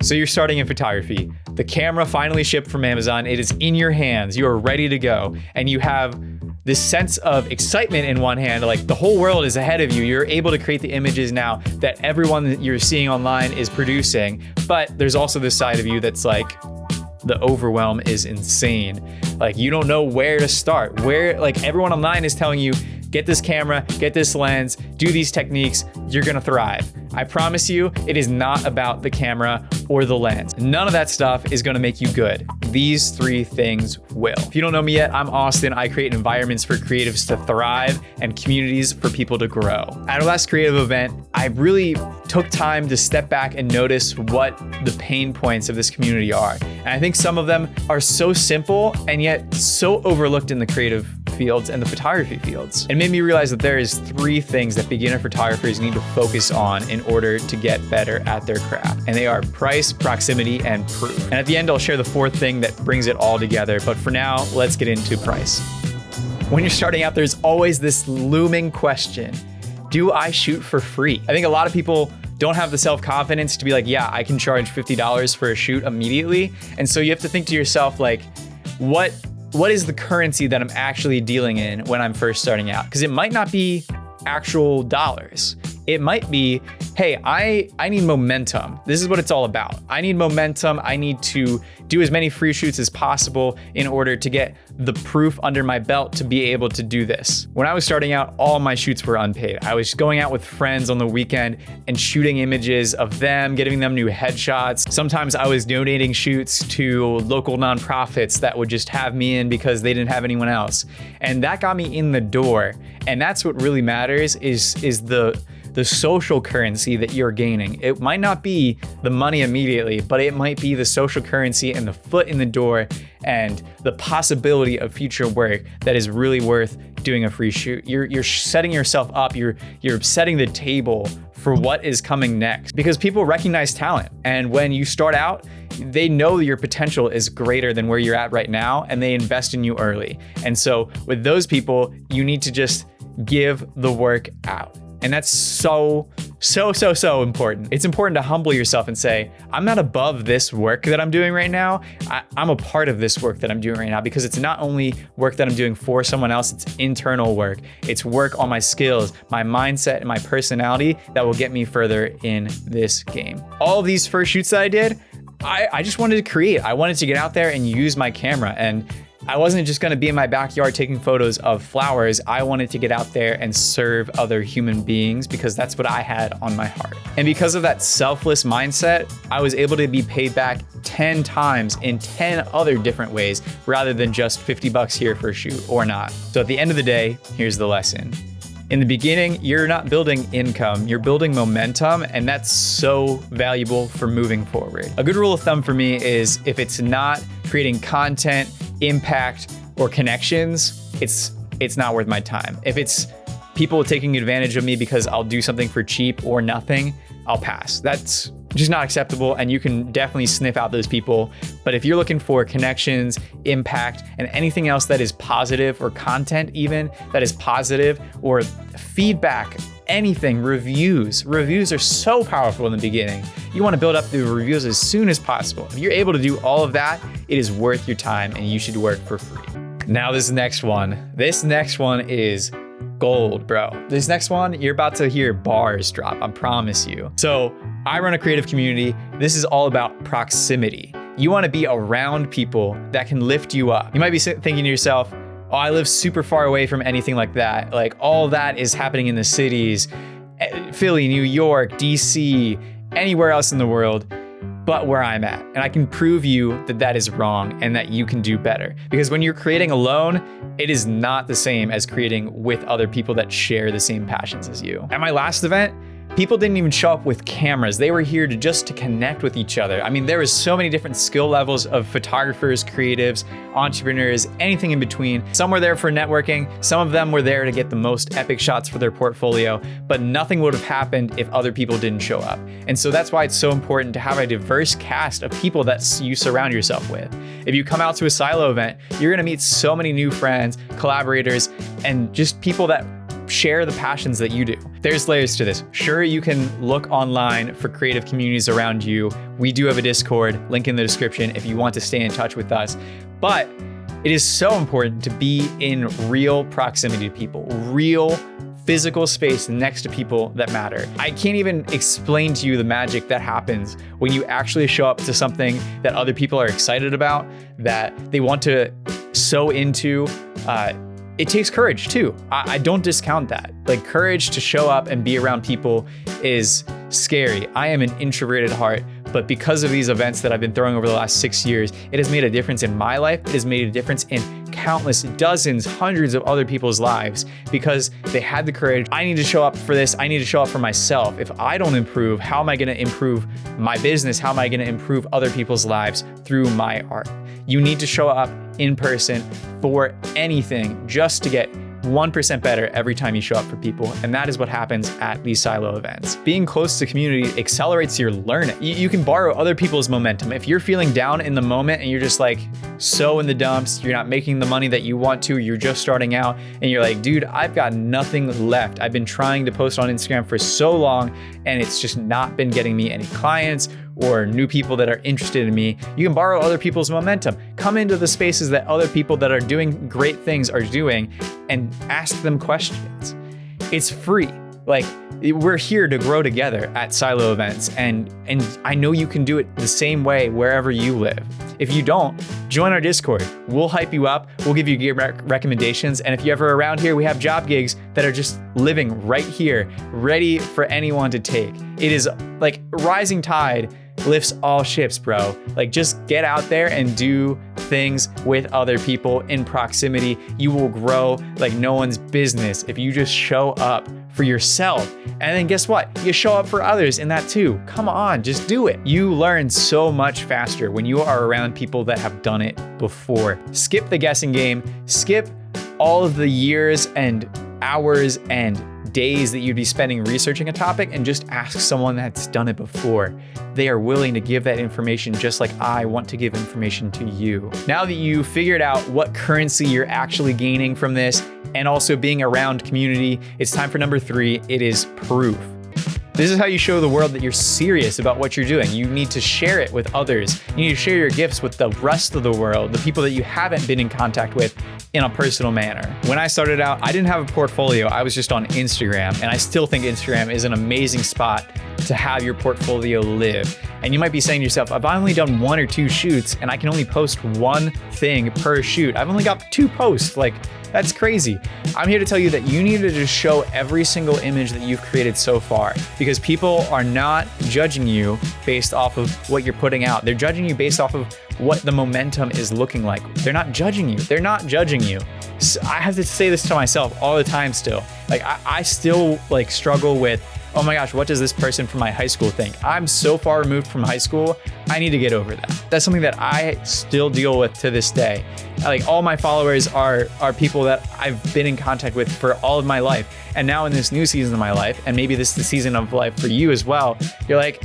So you're starting in photography. The camera finally shipped from Amazon. It is in your hands. You are ready to go. And you have this sense of excitement in one hand, like the whole world is ahead of you. You're able to create the images now that everyone that you're seeing online is producing. But there's also this side of you that's like, the overwhelm is insane. Like you don't know where to start. Like everyone online is telling you, get this camera, get this lens, do these techniques, you're gonna thrive. I promise you, it is not about the camera or the lens. None of that stuff is gonna make you good. These three things will. If you don't know me yet, I'm Austin. I create environments for creatives to thrive and communities for people to grow. At our last creative event, I really took time to step back and notice what the pain points of this community are. And I think some of them are so simple and yet so overlooked in the creative fields and the photography fields. It made me realize that there is three things that beginner photographers need to focus on in order to get better at their craft. And they are price, proximity, and proof. And at the end, I'll share the fourth thing that brings it all together. But for now, let's get into price. When you're starting out, there's always this looming question. Do I shoot for free? I think a lot of people don't have the self-confidence to be like, yeah, I can charge $50 for a shoot immediately. And so you have to think to yourself, like, what is the currency that I'm actually dealing in when I'm first starting out? Because it might not be actual dollars. It might be, hey, I need momentum. This is what it's all about. I need momentum. I need to do as many free shoots as possible in order to get the proof under my belt to be able to do this. When I was starting out, all my shoots were unpaid. I was going out with friends on the weekend and shooting images of them, giving them new headshots. Sometimes I was donating shoots to local nonprofits that would just have me in because they didn't have anyone else. And that got me in the door. And that's what really matters is the social currency that you're gaining. It might not be the money immediately, but it might be the social currency and the foot in the door and the possibility of future work that is really worth doing a free shoot. You're setting yourself up, you're setting the table for what is coming next because people recognize talent. And when you start out, they know your potential is greater than where you're at right now and they invest in you early. And so with those people, you need to just give the work out. And that's so important. It's important to humble yourself and say, I'm not above this work that I'm doing right now. I'm a part of this work that I'm doing right now because it's not only work that I'm doing for someone else, it's internal work. It's work on my skills, my mindset, and my personality that will get me further in this game. All of these first shoots that I did, I just wanted to create. I wanted to get out there and use my camera. And I wasn't just gonna be in my backyard taking photos of flowers. I wanted to get out there and serve other human beings because that's what I had on my heart. And because of that selfless mindset, I was able to be paid back 10 times in 10 other different ways rather than just $50 here for a shoot or not. So at the end of the day, here's the lesson. In the beginning, you're not building income, you're building momentum, and that's so valuable for moving forward. A good rule of thumb for me is if it's not creating content, impact, or connections, it's not worth my time. If it's people taking advantage of me because I'll do something for cheap or nothing, I'll pass. That's just not acceptable, and you can definitely sniff out those people. But if you're looking for connections, impact, and anything else that is positive, or content even that is positive, or feedback, anything, reviews are so powerful in the beginning. You want to build up the reviews as soon as possible. If you're able to do all of that, it is worth your time and you should work for free. Now this next one is gold, bro. This next one, you're about to hear bars drop, I promise you. So I run a creative community. This is all about proximity. You want to be around people that can lift you up. You might be thinking to yourself, oh, I live super far away from anything like that. Like all that is happening in the cities, Philly, New York, DC, anywhere else in the world, but where I'm at. And I can prove you that that is wrong and that you can do better. Because when you're creating alone, it is not the same as creating with other people that share the same passions as you. At my last event, people didn't even show up with cameras. They were here to connect with each other. I mean, there was so many different skill levels of photographers, creatives, entrepreneurs, anything in between. Some were there for networking. Some of them were there to get the most epic shots for their portfolio, but nothing would have happened if other people didn't show up. And so that's why it's so important to have a diverse cast of people that you surround yourself with. If you come out to a Silo event, you're gonna meet so many new friends, collaborators, and just people that share the passions that you do. There's layers to this. Sure, you can look online for creative communities around you. We do have a Discord, link in the description if you want to stay in touch with us. But it is so important to be in real proximity to people, real physical space next to people that matter. I can't even explain to you the magic that happens when you actually show up to something that other people are excited about, that they want to sow into. It takes courage too. I don't discount that. Like, courage to show up and be around people is scary. I am an introverted heart, but because of these events that I've been throwing over the last 6 years, it has made a difference in my life. It has made a difference in countless, dozens, hundreds of other people's lives because they had the courage. I need to show up for this. I need to show up for myself. If I don't improve, how am I going to improve my business? How am I going to improve other people's lives through my art? You need to show up in person for anything just to get 1% better every time you show up for people. And that is what happens at these silo events. Being close to community accelerates your learning. You can borrow other people's momentum. If you're feeling down in the moment and you're just like so in the dumps, you're not making the money that you want to, you're just starting out and you're like, dude, I've got nothing left. I've been trying to post on Instagram for so long and it's just not been getting me any clients or new people that are interested in me. You can borrow other people's momentum. Come into the spaces that other people that are doing great things are doing and ask them questions. It's free. Like, we're here to grow together at silo events, and I know you can do it the same way wherever you live. If you don't, join our Discord. We'll hype you up. We'll give you gear recommendations. And if you're ever around here, we have job gigs that are just living right here, ready for anyone to take. It is like rising tide lifts all ships, bro. Like, just get out there and do things with other people in proximity. You will grow like no one's business if you just show up for yourself. And then guess what? You show up for others in that too. Come on, just do it. You learn so much faster when you are around people that have done it before. Skip the guessing game. Skip all of the years and hours and days that you'd be spending researching a topic and just ask someone that's done it before. They are willing to give that information just like I want to give information to you. Now that you figured out what currency you're actually gaining from this and also being around community, it's time for number 3. It is proof. This is how you show the world that you're serious about what you're doing. You need to share it with others. You need to share your gifts with the rest of the world, the people that you haven't been in contact with in a personal manner. When I started out, I didn't have a portfolio. I was just on Instagram, and I still think Instagram is an amazing spot to have your portfolio live. And you might be saying to yourself, I've only done 1 or 2 shoots and I can only post 1 thing per shoot. I've only got 2 posts. Like, that's crazy. I'm here to tell you that you need to just show every single image that you've created so far, because people are not judging you based off of what you're putting out. They're judging you based off of what the momentum is looking like. They're not judging you. They're not judging you. So I have to say this to myself all the time still. Like, I still like struggle with, oh my gosh, what does this person from my high school think? I'm so far removed from high school. I need to get over that. That's something that I still deal with to this day. Like, all my followers are people that I've been in contact with for all of my life. And now in this new season of my life, and maybe this is the season of life for you as well, you're like,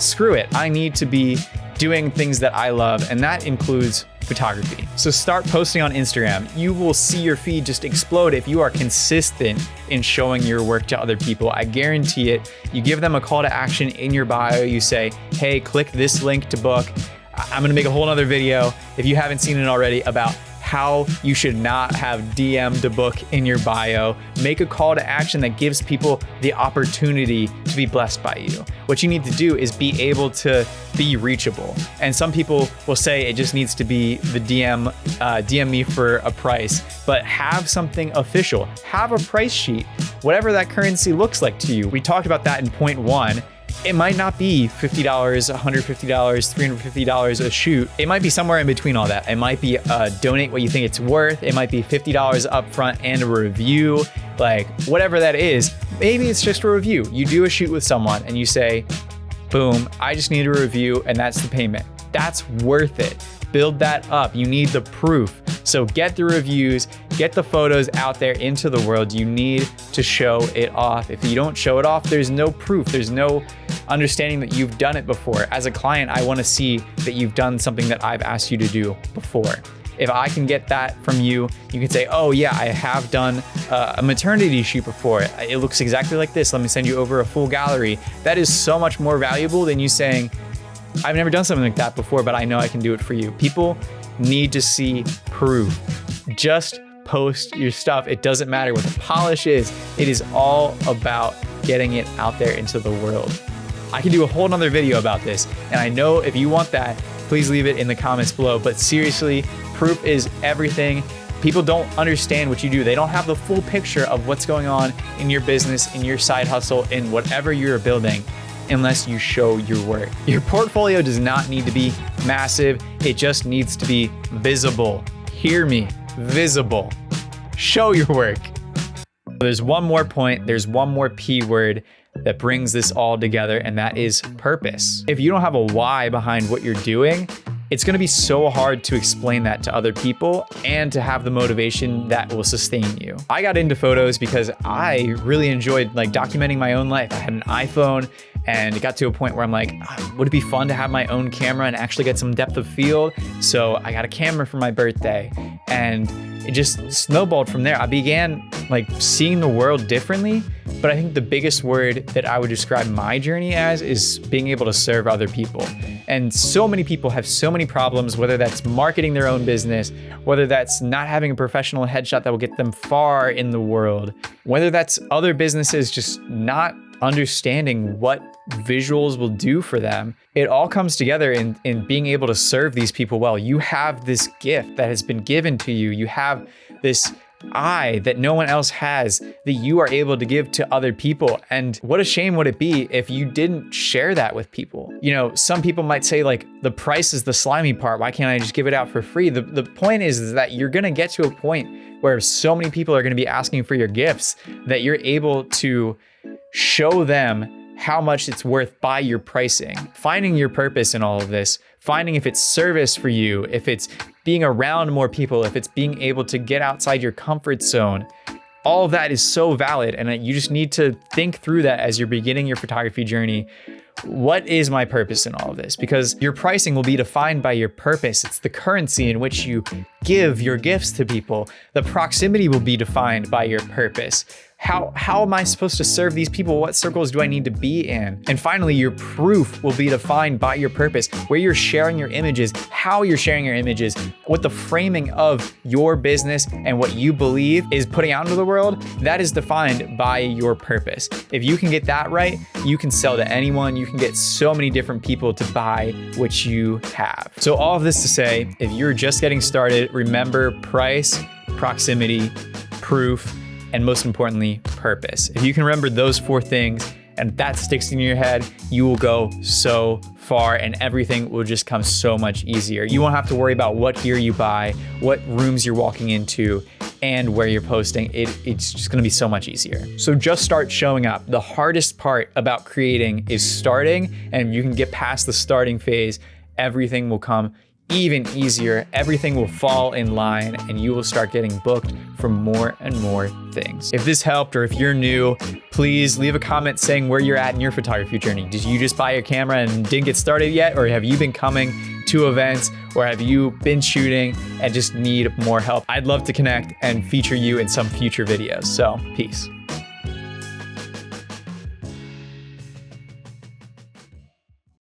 screw it. I need to be doing things that I love, and that includes photography. So start posting on Instagram. You will see your feed just explode if you are consistent in showing your work to other people. I guarantee it. You give them a call to action in your bio. You say, hey, click this link to book. I'm gonna make a whole nother video, if you haven't seen it already, about how you should not have DM to book in your bio. Make a call to action that gives people the opportunity to be blessed by you. What you need to do is be able to be reachable. And some people will say it just needs to be the DM me for a price, but have something official. Have a price sheet, whatever that currency looks like to you. We talked about that in point 1. It might not be $50, $150, $350 a shoot. It might be somewhere in between all that. It might be donate what you think it's worth. It might be $50 upfront and a review, like whatever that is. Maybe it's just a review. You do a shoot with someone and you say, boom, I just need a review and that's the payment. That's worth it. Build that up. You need the proof. So get the reviews, get the photos out there into the world. You need to show it off. If you don't show it off, there's no proof. There's no understanding that you've done it before. As a client, I want to see that you've done something that I've asked you to do before. If I can get that from you, you can say, oh yeah, I have done a maternity shoot before. It looks exactly like this. Let me send you over a full gallery. That is so much more valuable than you saying, I've never done something like that before, but I know I can do it for you. People need to see proof. Just post your stuff. It doesn't matter what the polish is. It is all about getting it out there into the world. I can do a whole nother video about this, and I know if you want that, please leave it in the comments below. But seriously, proof is everything. People don't understand what you do. They don't have the full picture of what's going on in your business, in your side hustle, in whatever you're building, unless you show your work. Your portfolio does not need to be massive. It just needs to be visible. Hear me, visible. Show your work. There's one more point, there's one more P word that brings this all together, and that is purpose. If you don't have a why behind what you're doing, it's gonna be so hard to explain that to other people and to have the motivation that will sustain you. I got into photos because I really enjoyed like documenting my own life. I had an iPhone, and it got to a point where I'm like, would it be fun to have my own camera and actually get some depth of field? So I got a camera for my birthday, and it just snowballed from there. I began like seeing the world differently, but I think the biggest word that I would describe my journey as is being able to serve other people. And so many people have so many problems, whether that's marketing their own business, whether that's not having a professional headshot that will get them far in the world, whether that's other businesses just not understanding what visuals will do for them. It all comes together in being able to serve these people well. You have this gift that has been given to you. You have this eye that no one else has that you are able to give to other people. And what a shame would it be if you didn't share that with people? You know, some people might say like, the price is the slimy part. Why can't I just give it out for free? The point is that you're gonna get to a point where so many people are gonna be asking for your gifts that you're able to show them how much it's worth by your pricing. Finding your purpose in all of this, finding if it's service for you, if it's being around more people, if it's being able to get outside your comfort zone, all of that is so valid. And you just need to think through that as you're beginning your photography journey. What is my purpose in all of this? Because your pricing will be defined by your purpose. It's the currency in which you give your gifts to people. The proximity will be defined by your purpose. How am I supposed to serve these people? What circles do I need to be in? And finally, your proof will be defined by your purpose, where you're sharing your images, how you're sharing your images, what the framing of your business and what you believe is putting out into the world, that is defined by your purpose. If you can get that right, you can sell to anyone. You can get so many different people to buy what you have. So all of this to say, if you're just getting started, remember price, proximity, proof, and most importantly, purpose. If you can remember those four things and that sticks in your head, you will go so far and everything will just come so much easier. You won't have to worry about what gear you buy, what rooms you're walking into, and where you're posting. It's just gonna be so much easier. So just start showing up. The hardest part about creating is starting, and if you can get past the starting phase, everything will come even easier. Everything will fall in line and you will start getting booked for more and more things. If this helped, or if you're new, please leave a comment saying where you're at in your photography journey. Did you just buy your camera and didn't get started yet? Or have you been coming to events? Or have you been shooting and just need more help? I'd love to connect and feature you in some future videos. So peace.